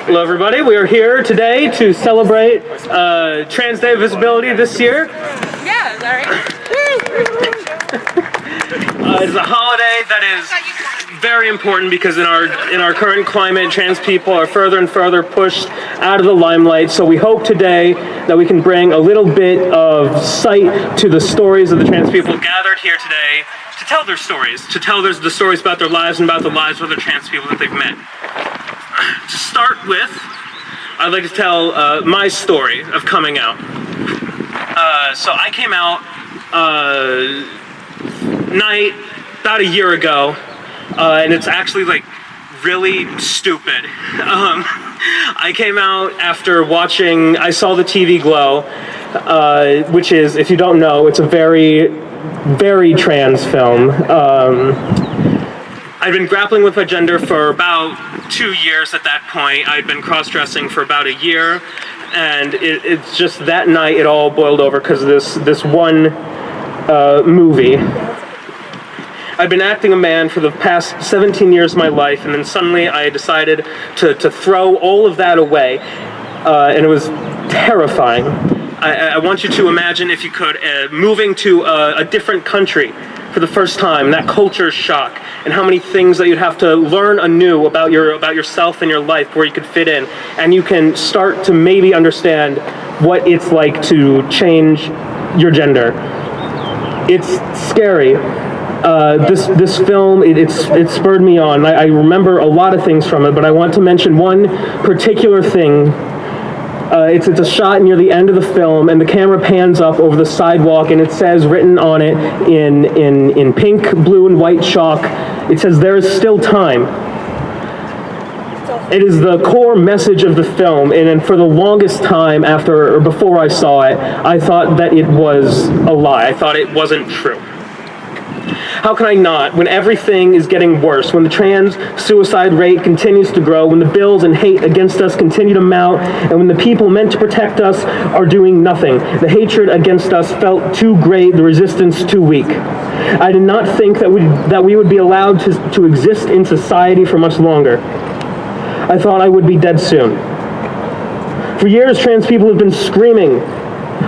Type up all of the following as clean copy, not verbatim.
Hello everybody, we are here today to celebrate Trans Day of Visibility this year. Yeah, alright. It's a holiday that is very important because in our current climate, trans people are further and further pushed out of the limelight. So we hope today that we can bring a little bit of sight to the stories of the trans people gathered here today to tell their stories, to tell the stories about their lives and about the lives of other trans people that they've met. To start with, I'd like to tell my story of coming out. So I came out about a year ago, and it's actually like really stupid. I came out after I saw the TV Glow, which is, if you don't know, it's a very, very trans film. I'd been grappling with my gender for about 2 years at that point. I'd been cross-dressing for about a year, and it's just that night it all boiled over because of this one movie. I'd been acting a man for the past 17 years of my life, and then suddenly I decided to throw all of that away, and it was terrifying. I want you to imagine, if you could, moving to a different country for the first time, that culture shock, and how many things that you'd have to learn anew about yourself and your life before you could fit in, and you can start to maybe understand what it's like to change your gender. It's scary. This film, it spurred me on. I remember a lot of things from it, but I want to mention one particular thing. It's a shot near the end of the film, and the camera pans up over the sidewalk, and it says, written on it in pink, blue, and white chalk, it says, "There is still time." It is the core message of the film, and for the longest time before I saw it, I thought that it was a lie. I thought it wasn't true. How can I not, when everything is getting worse, when the trans suicide rate continues to grow, when the bills and hate against us continue to mount, and when the people meant to protect us are doing nothing? The hatred against us felt too great, the resistance too weak. I did not think that we would be allowed to exist in society for much longer. I thought I would be dead soon. For years, trans people have been screaming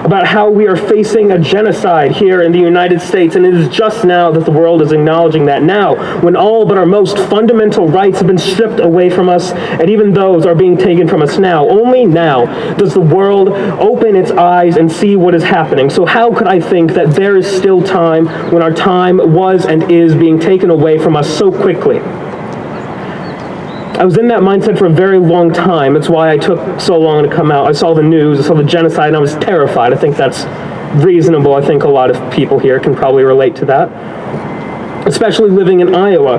about how we are facing a genocide here in the United States, and it is just now that the world is acknowledging that. Now, when all but our most fundamental rights have been stripped away from us, and even those are being taken from us now, only now does the world open its eyes and see what is happening. So how could I think that there is still time when our time was and is being taken away from us so quickly? I was in that mindset for a very long time. That's why I took so long to come out. I saw the news, I saw the genocide, and I was terrified. I think that's reasonable. I think a lot of people here can probably relate to that, especially living in Iowa.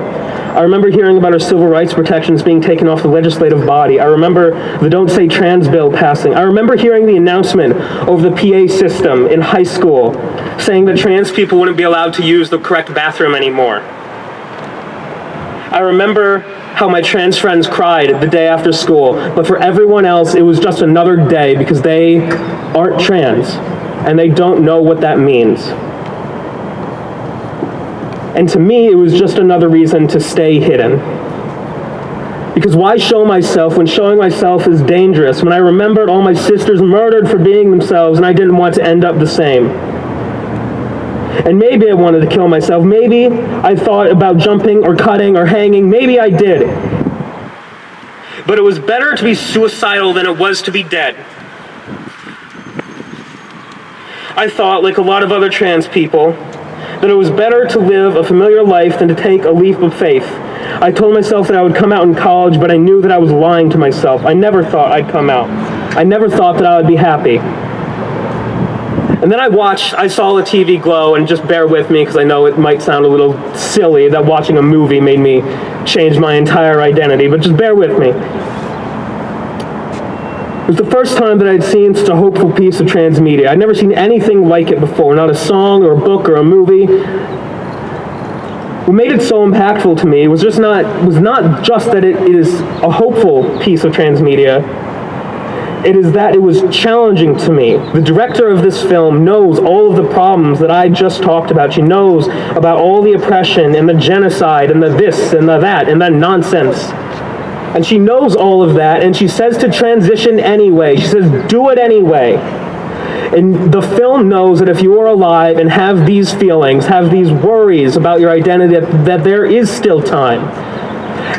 I remember hearing about our civil rights protections being taken off the legislative body. I remember the Don't Say Trans bill passing. I remember hearing the announcement over the PA system in high school saying that trans people wouldn't be allowed to use the correct bathroom anymore. I remember how my trans friends cried the day after school, but for everyone else, it was just another day because they aren't trans, and they don't know what that means. And to me, it was just another reason to stay hidden. Because why show myself when showing myself is dangerous, when I remembered all my sisters murdered for being themselves, and I didn't want to end up the same? And maybe I wanted to kill myself. Maybe I thought about jumping or cutting or hanging. Maybe I did. But it was better to be suicidal than it was to be dead. I thought, like a lot of other trans people, that it was better to live a familiar life than to take a leap of faith. I told myself that I would come out in college, but I knew that I was lying to myself. I never thought I'd come out. I never thought that I would be happy. And then I saw the TV Glow, and just bear with me because I know it might sound a little silly that watching a movie made me change my entire identity, but just bear with me. It was the first time that I'd seen such a hopeful piece of trans media. I'd never seen anything like it before, not a song or a book or a movie. What made it so impactful to me was not just that it is a hopeful piece of trans media. It is that it was challenging to me. The director of this film knows all of the problems that I just talked about. She knows about all the oppression and the genocide and the this and the that and that nonsense. And she knows all of that, and she says to transition anyway. She says, do it anyway. And the film knows that if you are alive and have these feelings, have these worries about your identity, that there is still time.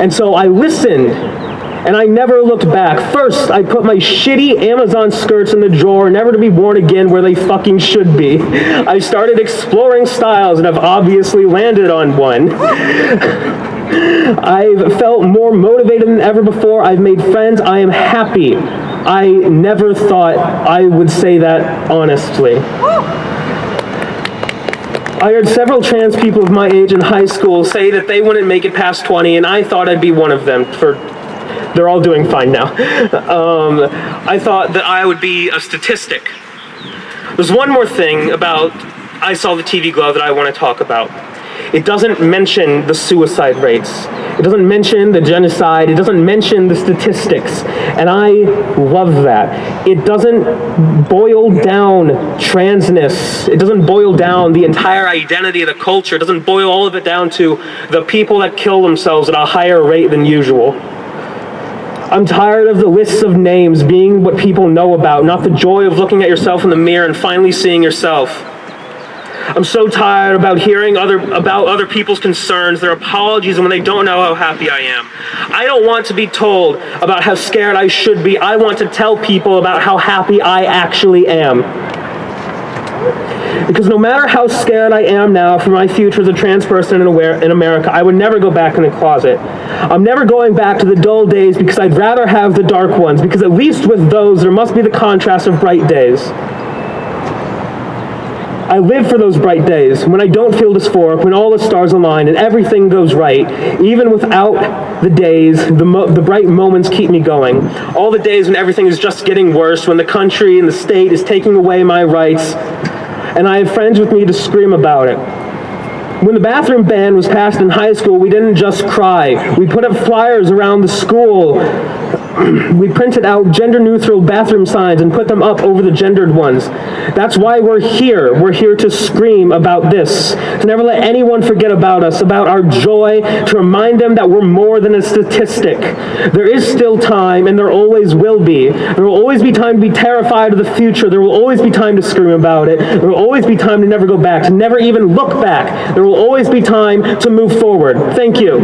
And so I listened, and I never looked back. First, I put my shitty Amazon skirts in the drawer, never to be worn again where they fucking should be. I started exploring styles, and I've obviously landed on one. I've felt more motivated than ever before. I've made friends. I am happy. I never thought I would say that honestly. I heard several trans people of my age in high school say that they wouldn't make it past 20, and I thought I'd be one of them. They're all doing fine now. I thought that I would be a statistic. There's one more thing about I Saw the TV Glove that I want to talk about. It doesn't mention the suicide rates. It doesn't mention the genocide. It doesn't mention the statistics. And I love that. It doesn't boil down transness. It doesn't boil down the entire identity of the culture. It doesn't boil all of it down to the people that kill themselves at a higher rate than usual. I'm tired of the lists of names being what people know about, not the joy of looking at yourself in the mirror and finally seeing yourself. I'm so tired about hearing about other people's concerns, their apologies, and when they don't know how happy I am. I don't want to be told about how scared I should be. I want to tell people about how happy I actually am. Because no matter how scared I am now for my future as a trans person in America, I would never go back in the closet. I'm never going back to the dull days because I'd rather have the dark ones, because at least with those, there must be the contrast of bright days. I live for those bright days, when I don't feel dysphoric, when all the stars align and everything goes right. Even without the days, the bright moments keep me going. All the days when everything is just getting worse, when the country and the state is taking away my rights, and I have friends with me to scream about it. When the bathroom ban was passed in high school, we didn't just cry. We put up flyers around the school. We printed out gender-neutral bathroom signs and put them up over the gendered ones. That's why we're here. We're here to scream about this, to never let anyone forget about us, about our joy, to remind them that we're more than a statistic. There is still time, and there always will be. There will always be time to be terrified of the future. There will always be time to scream about it. There will always be time to never go back, to never even look back. There will always be time to move forward. Thank you.